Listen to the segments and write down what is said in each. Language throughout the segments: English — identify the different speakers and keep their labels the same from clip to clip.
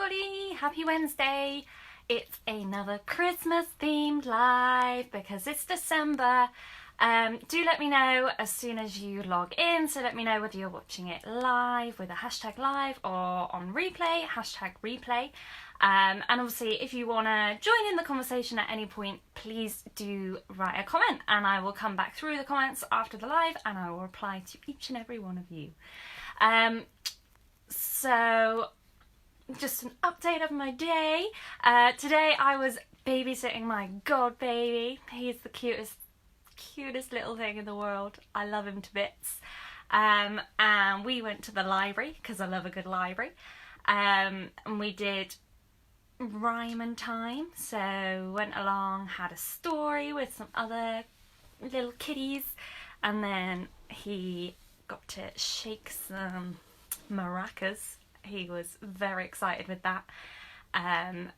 Speaker 1: everybody, happy Wednesday. It's another Christmas themed live because it's December. Do let me know as soon as you log in, so let me know whether you're watching it live with a hashtag live or on replay, hashtag replay. And obviously if you want to join in the conversation at any point, please do write a comment and I will come back through the comments after the live and I will reply to each and every one of you. So just an update of my day. Today I was babysitting my god baby. He's the cutest little thing in the world. I love him to bits. And we went to the library because I love a good library. And we did rhyme and time. So went along, had a story with some other little kitties, and then he got to shake some maracas. He was very excited with that. And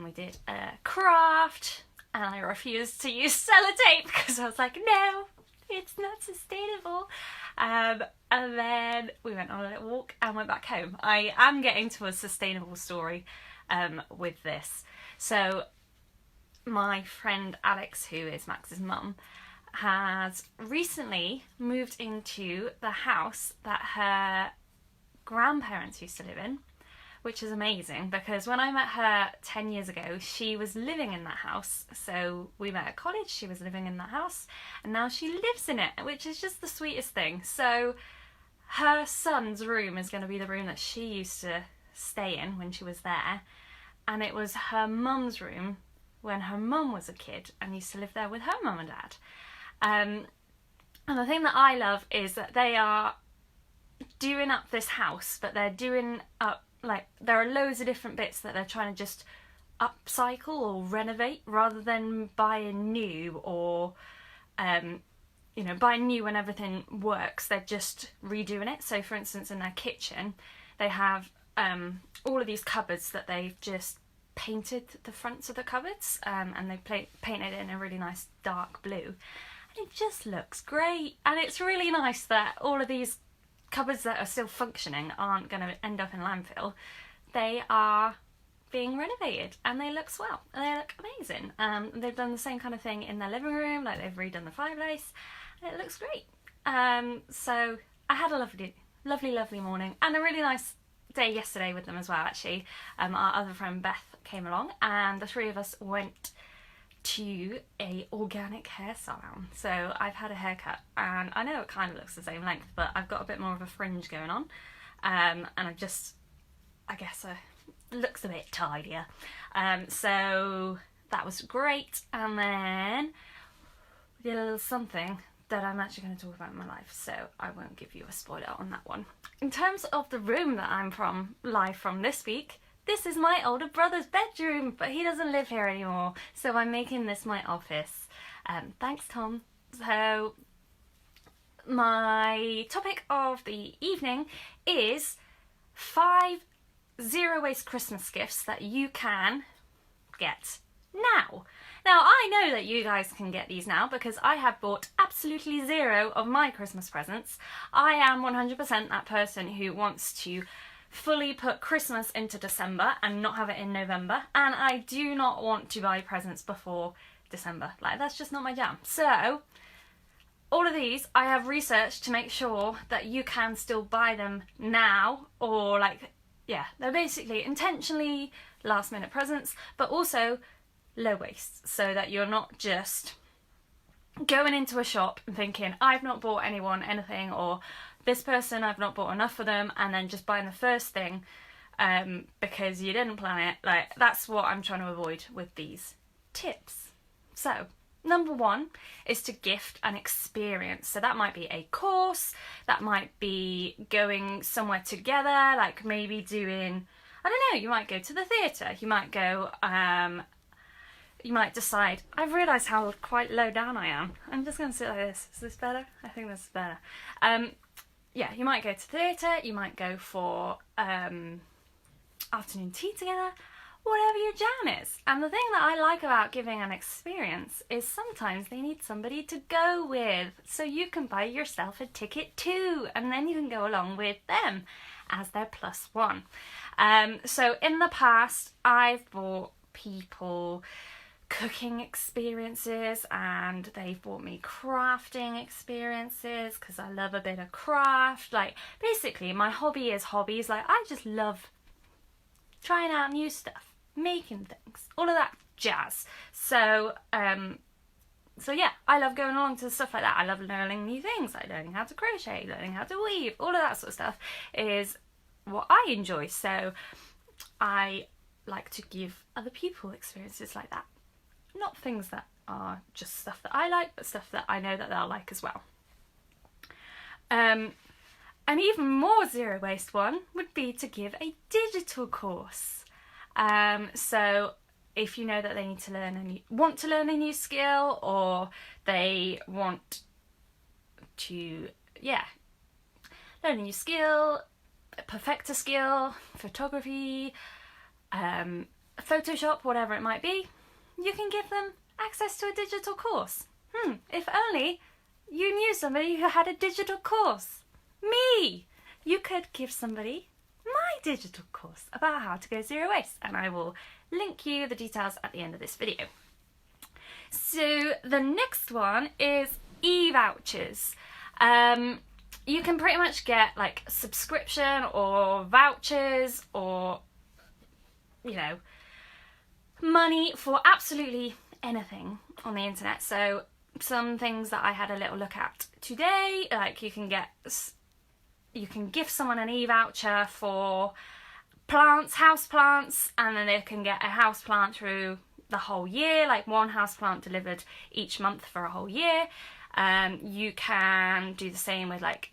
Speaker 1: we did a craft, and I refused to use sellotape because I was like, no, it's not sustainable. And then we went on a little walk and went back home. I am getting to a sustainable story with this. So my friend Alex, who is Max's mum, has recently moved into the house that her grandparents used to live in, which is amazing because when I met her 10 years ago, she was living in that house. So we met at college, she was living in that house, and now she lives in it, which is just the sweetest thing. So her son's room is going to be the room that she used to stay in when she was there, and it was her mum's room when her mum was a kid and used to live there with her mum and dad. And the thing that I love is that they are doing up this house, but they're doing up, like, there are loads of different bits that they're trying to just upcycle or renovate rather than buying new or buying new when everything works. They're just redoing it. So for instance, in their kitchen they have all of these cupboards that they've just painted the fronts of the cupboards, and they painted it in a really nice dark blue, and it just looks great. And it's really nice that all of these cupboards that are still functioning aren't going to end up in landfill. They are being renovated and they look swell and they look amazing. They've done the same kind of thing in their living room, like they've redone the fireplace, and it looks great. So I had a lovely morning and a really nice day yesterday with them as well, actually. Our other friend Beth came along and the three of us went to a organic hair salon. So I've had a haircut and I know it kind of looks the same length, but I've got a bit more of a fringe going on, and I guess it looks a bit tidier. So that was great. And then we did a little something that I'm actually going to talk about in my life, so I won't give you a spoiler on that one. In terms of the room that I'm live from this week, this is my older brother's bedroom, but he doesn't live here anymore, so I'm making this my office. Thanks, Tom. So my topic of the evening is 5 zero-waste Christmas gifts that you can get now. Now, I know that you guys can get these now because I have bought absolutely zero of my Christmas presents. I am 100% that person who wants to fully put Christmas into December and not have it in November, and I do not want to buy presents before December. Like, that's just not my jam. So all of these I have researched to make sure that you can still buy them now, or they're basically intentionally last minute presents, but also low waste, so that you're not just going into a shop and thinking, I've not bought anyone anything, or this person, I've not bought enough for them, and then just buying the first thing because you didn't plan it. Like, that's what I'm trying to avoid with these tips. So number one is to gift an experience. So that might be a course, that might be going somewhere together, like maybe doing, I don't know, you might go to the theatre, you might go, you might decide, I've realised how quite low down I am. I'm just going to sit like this. Is this better? I think this is better. Yeah, you might go to theatre, you might go for afternoon tea together, whatever your jam is. And the thing that I like about giving an experience is sometimes they need somebody to go with, so you can buy yourself a ticket too, and then you can go along with them. as their +1. So in the past, I've bought people cooking experiences, and they've bought me crafting experiences because I love a bit of craft. Like, basically my hobby is hobbies. Like, I just love trying out new stuff, making things, all of that jazz. So yeah, I love going along to stuff like that. I love learning new things, like learning how to crochet, learning how to weave, all of that sort of stuff is what I enjoy. So I like to give other people experiences like that. Not things that are just stuff that I like, but stuff that I know that they'll like as well. An even more zero waste one would be to give a digital course. So if you know that they need to want to learn a new skill, or they want to, learn a new skill, perfect a skill, photography, Photoshop, whatever it might be, you can give them access to a digital course. If only you knew somebody who had a digital course. Me! You could give somebody my digital course about how to go zero waste, and I will link you the details at the end of this video. So the next one is e-vouchers. You can pretty much get like subscription or vouchers or, you know, money for absolutely anything on the internet. So some things that I had a little look at today, like you can give someone an e-voucher for plants, house plants, and then they can get a house plant through the whole year, like one house plant delivered each month for a whole year. You can do the same with like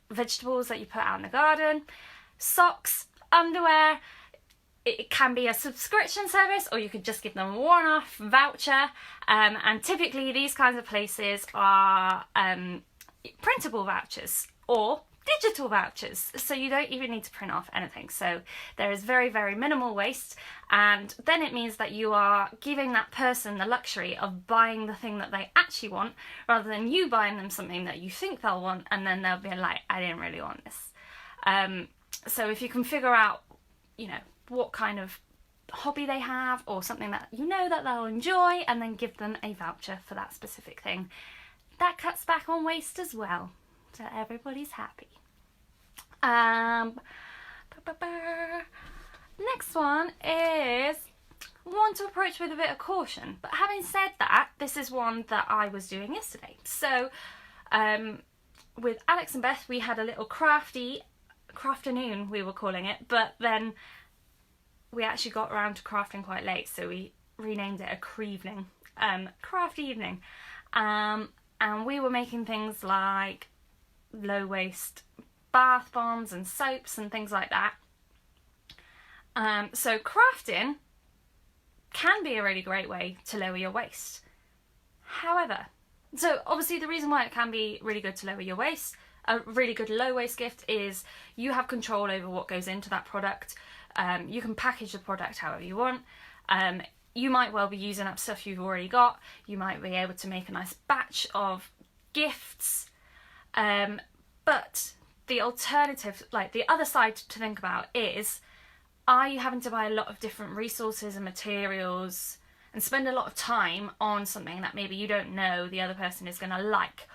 Speaker 1: vegetables that you put out in the garden, socks, underwear. It can be a subscription service, or you could just give them a one-off voucher. And typically these kinds of places are printable vouchers or digital vouchers, so you don't even need to print off anything. So there is very, very minimal waste, and then it means that you are giving that person the luxury of buying the thing that they actually want, rather than you buying them something that you think they'll want, and then they'll be like, I didn't really want this. So if you can figure out, you know, what kind of hobby they have, or something that you know that they'll enjoy, and then give them a voucher for that specific thing, that cuts back on waste as well, so everybody's happy. Next one is one to approach with a bit of caution. But having said that, this is one that I was doing yesterday. So with Alex and Beth, we had a little crafternoon, we were calling it, but then we actually got around to crafting quite late, so we renamed it a Creevening, craft evening. And we were making things like low waste bath bombs and soaps and things like that. So crafting can be a really great way to lower your waste. However, so obviously the reason why it can be really good to lower your waste, a really good low waste gift, is you have control over what goes into that product. You can package the product however you want. You might well be using up stuff you've already got. You might be able to make a nice batch of gifts. But the alternative, like the other side to think about, is, are you having to buy a lot of different resources and materials and spend a lot of time on something that maybe you don't know the other person is going to like?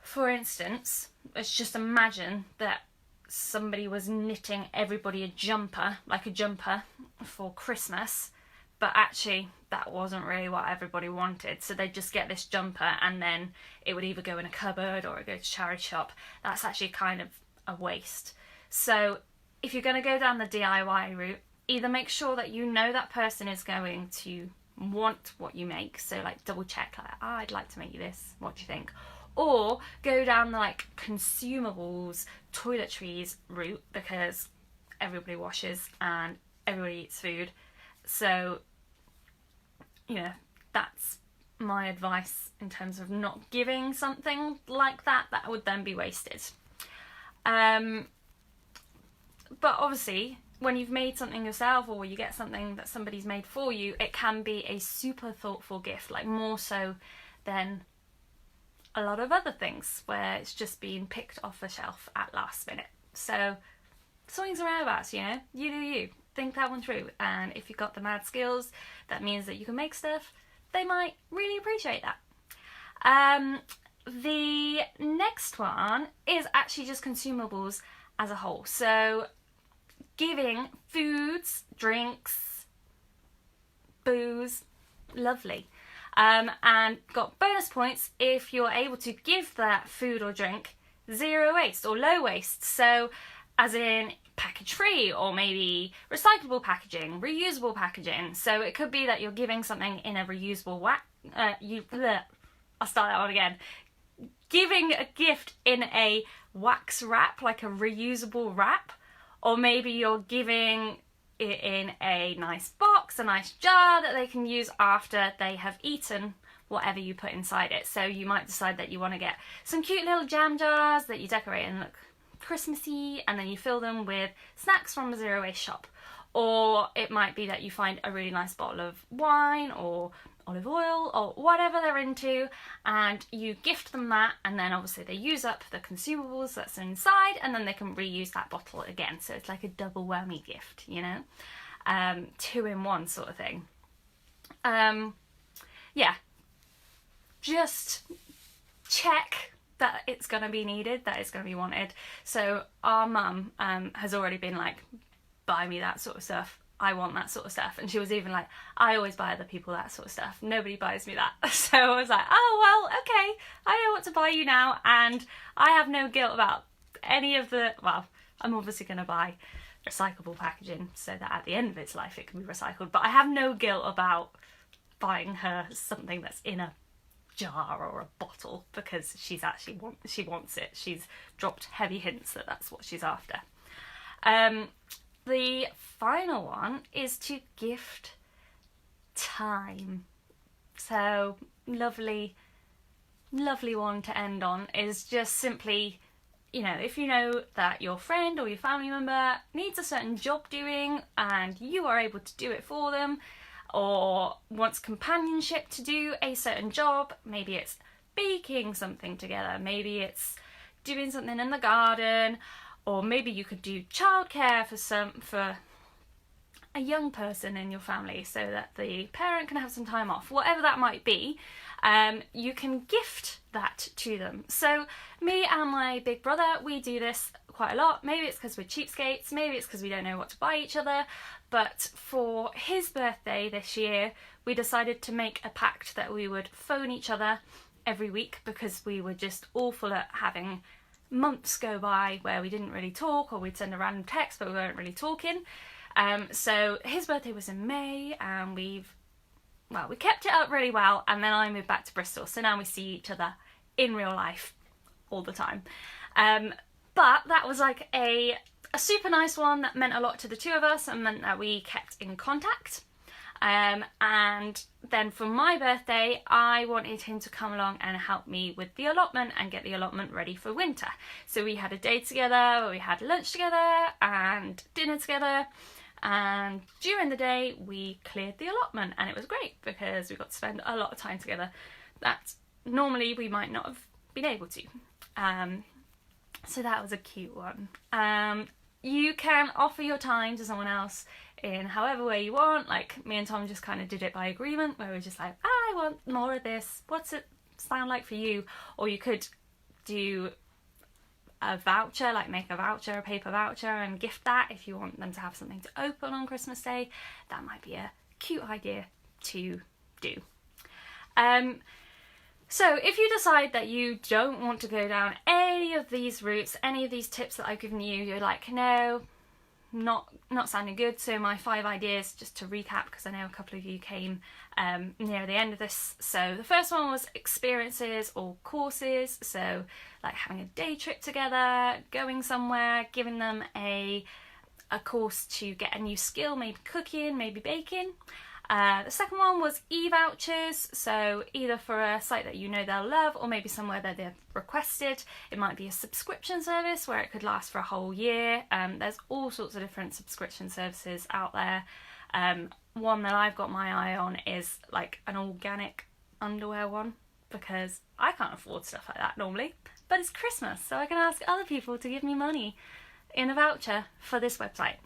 Speaker 1: For instance, let's just imagine that somebody was knitting everybody a jumper, like a jumper for Christmas, but actually that wasn't really what everybody wanted. So they'd just get this jumper, and then it would either go in a cupboard or go to charity shop. That's actually kind of a waste. So if you're going to go down the DIY route, either make sure that you know that person is going to want what you make. So like double check, like, I'd like to make you this, what do you think? Or go down the like consumables, toiletries route, because everybody washes and everybody eats food. So, you know, that's my advice in terms of not giving something like that would then be wasted. But obviously, when you've made something yourself, or you get something that somebody's made for you, it can be a super thoughtful gift, like more so than a lot of other things where it's just being picked off the shelf at last minute. So swings and roundabouts, you know, you do you. Think that one through, and if you've got the mad skills, that means that you can make stuff. They might really appreciate that. The next one is actually just consumables as a whole. So giving foods, drinks, booze, lovely. And got bonus points if you're able to give that food or drink zero waste or low waste. So as in package free, or maybe recyclable packaging, reusable packaging. So it could be that you're giving something in a reusable I'll start that one again. Giving a gift in a wax wrap, like a reusable wrap, or maybe you're giving it in a nice box, a nice jar that they can use after they have eaten whatever you put inside it. So you might decide that you want to get some cute little jam jars that you decorate and look Christmassy, and then you fill them with snacks from a zero waste shop. Or it might be that you find a really nice bottle of wine or olive oil or whatever they're into, and you gift them that, and then obviously they use up the consumables that's inside, and then they can reuse that bottle again. So it's like a double whammy gift, you know, 2-in-1 sort of thing. Yeah, just check that it's going to be needed, that it's going to be wanted. So our mum has already been like, buy me that sort of stuff. I want that sort of stuff. And she was even like, I always buy other people that sort of stuff. Nobody buys me that. So I was like, oh, well, okay. I know what to buy you now. And I have no guilt about any of the, well, I'm obviously going to buy recyclable packaging so that at the end of its life it can be recycled. But I have no guilt about buying her something that's in a jar or a bottle, because she wants it. She's dropped heavy hints that that's what she's after. The final one is to gift time. So lovely one to end on is just simply, you know, if you know that your friend or your family member needs a certain job doing and you are able to do it for them, or wants companionship to do a certain job, maybe it's baking something together, maybe it's doing something in the garden, or maybe you could do childcare for a young person in your family so that the parent can have some time off, whatever that might be. You can gift that to them. So me and my big brother, we do this quite a lot. Maybe it's because we're cheapskates, maybe it's because we don't know what to buy each other, but for his birthday this year we decided to make a pact that we would phone each other every week, because we were just awful at having months go by where we didn't really talk, or we'd send a random text but we weren't really talking. So his birthday was in May, and we kept it up really well, and then I moved back to Bristol, so now we see each other in real life all the time. But that was like a super nice one that meant a lot to the two of us and meant that we kept in contact. And then for my birthday, I wanted him to come along and help me with the allotment and get the allotment ready for winter. So we had a day together where we had lunch together and dinner together, and during the day we cleared the allotment, and it was great because we got to spend a lot of time together that normally we might not have been able to. So that was a cute one. You can offer your time to someone else in however way you want. Like me and Tom just kind of did it by agreement, where we're just like, I want more of this, what's it sound like for you? Or you could do a voucher, like make a voucher, a paper voucher, and gift that if you want them to have something to open on Christmas Day. That might be a cute idea to do. So if you decide that you don't want to go down any of these routes, any of these tips that I've given you, you're like, no, not sounding good. So my 5 ideas, just to recap, because I know a couple of you came near the end of this. So the first one was experiences or courses. So like having a day trip together, going somewhere, giving them a course to get a new skill, maybe cooking, maybe baking. The second one was e-vouchers, so either for a site that you know they'll love, or maybe somewhere that they've requested. It might be a subscription service where it could last for a whole year. There's all sorts of different subscription services out there. One that I've got my eye on is like an organic underwear one, because I can't afford stuff like that normally, but it's Christmas, so I can ask other people to give me money in a voucher for this website.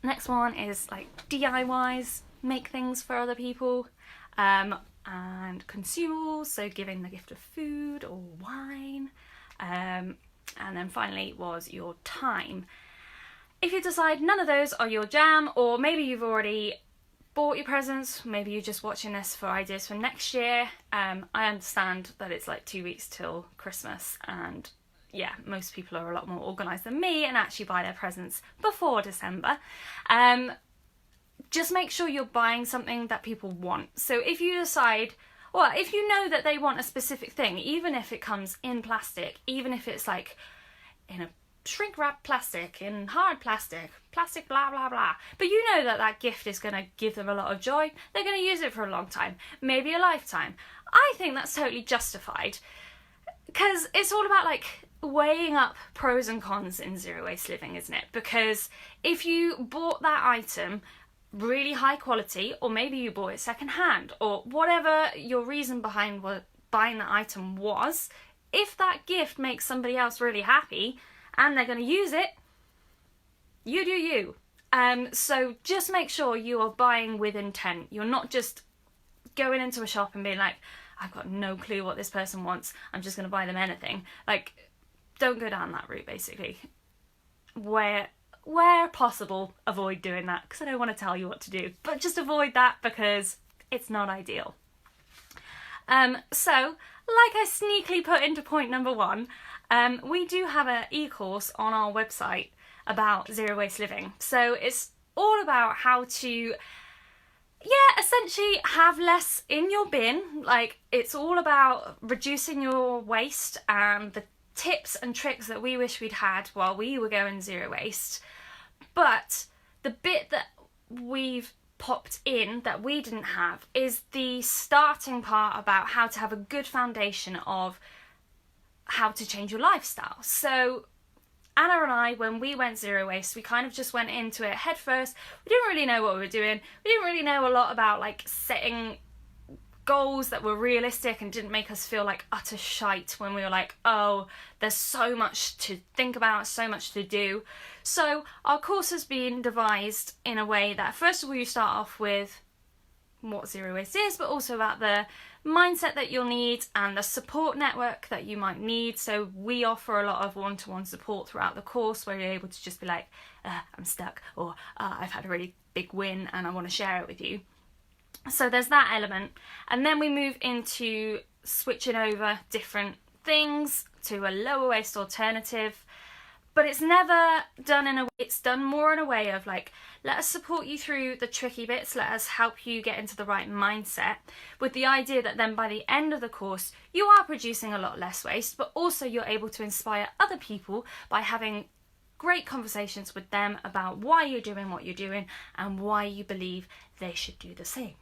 Speaker 1: Next one is like DIYs, make things for other people, and consumables, so giving the gift of food or wine. And then finally was your time. If you decide none of those are your jam, or maybe you've already bought your presents, maybe you're just watching this for ideas for next year, I understand that it's like 2 weeks till Christmas, and yeah, most people are a lot more organised than me and actually buy their presents before December. Just make sure you're buying something that people want. So if you decide, well, if you know that they want a specific thing, even if it comes in plastic, even if it's like in a shrink wrap plastic, in hard plastic, blah blah blah, but you know that that gift is going to give them a lot of joy, they're going to use it for a long time, maybe a lifetime. I think that's totally justified, because it's all about like weighing up pros and cons in zero waste living, isn't it? Because if you bought that item really high quality, or maybe you bought it second hand, or whatever your reason behind buying that item was, if that gift makes somebody else really happy and they're going to use it, you do you. So just make sure you are buying with intent. You're not just going into a shop and being like, I've got no clue what this person wants, I'm just going to buy them anything. Like, don't go down that route, basically. Where possible, avoid doing that, because I don't want to tell you what to do, but just avoid that because it's not ideal. So, like I sneakily put into point number 1, we do have an e-course on our website about zero waste living. So it's all about how to, essentially have less in your bin. Like, it's all about reducing your waste and the tips and tricks that we wish we'd had while we were going zero waste. But the bit that we've popped in that we didn't have is the starting part about how to have a good foundation of how to change your lifestyle. So Anna and I, when we went zero waste, we kind of just went into it head first. We didn't really know what we were doing. We didn't really know a lot about like setting goals that were realistic and didn't make us feel like utter shite when we were like, oh, there's so much to think about, so much to do. So our course has been devised in a way that first of all you start off with what zero waste is, but also about the mindset that you'll need and the support network that you might need. So we offer a lot of one-to-one support throughout the course where you're able to just be like, I'm stuck, or I've had a really big win and I want to share it with you. So there's that element, and then we move into switching over different things to a lower waste alternative, but it's never done in a way, it's done more in a way of like, let us support you through the tricky bits, let us help you get into the right mindset, with the idea that then by the end of the course you are producing a lot less waste, but also you're able to inspire other people by having great conversations with them about why you're doing what you're doing and why you believe they should do the same.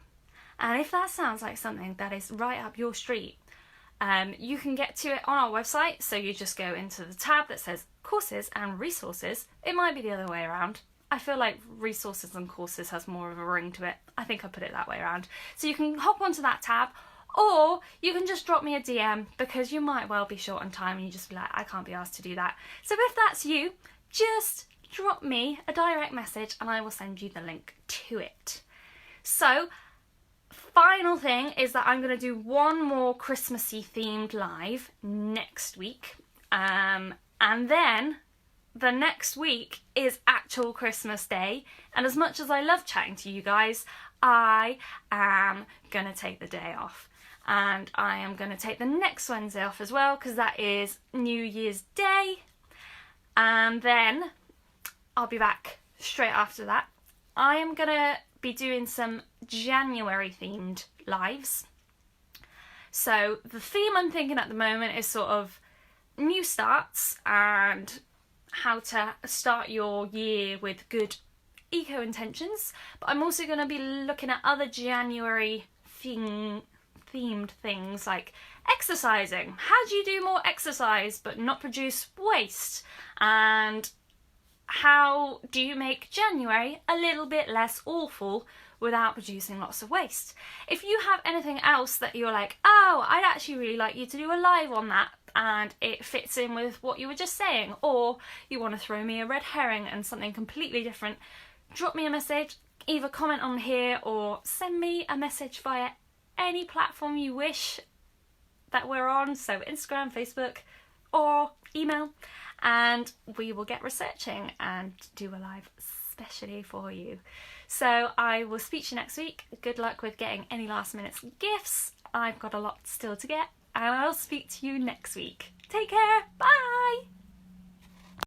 Speaker 1: And if that sounds like something that is right up your street, you can get to it on our website. So you just go into the tab that says courses and resources. It might be the other way around. I feel like resources and courses has more of a ring to it. I think I put it that way around. So you can hop onto that tab, or you can just drop me a DM, because you might well be short on time and you just be like, I can't be asked to do that. So if that's you, just drop me a direct message and I will send you the link to it. So final thing is that I'm going to do one more Christmassy themed live next week, and then the next week is actual Christmas Day, and as much as I love chatting to you guys, I am going to take the day off, and I am going to take the next Wednesday off as well, because that is New Year's Day, and then I'll be back straight after that. I am going to be doing some January themed lives. So the theme I'm thinking at the moment is sort of new starts and how to start your year with good eco intentions, but I'm also going to be looking at other January themed things like exercising. How do you do more exercise but not produce waste? And how do you make January a little bit less awful without producing lots of waste? If you have anything else that you're like, oh, I'd actually really like you to do a live on that, and it fits in with what you were just saying, or you want to throw me a red herring and something completely different, drop me a message, either comment on here or send me a message via any platform you wish that we're on, so Instagram, Facebook, or email, and we will get researching and do a live specially for you. So I will speak to you next week. Good luck with getting any last minute gifts. I've got a lot still to get, and I'll speak to you next week. Take care. Bye.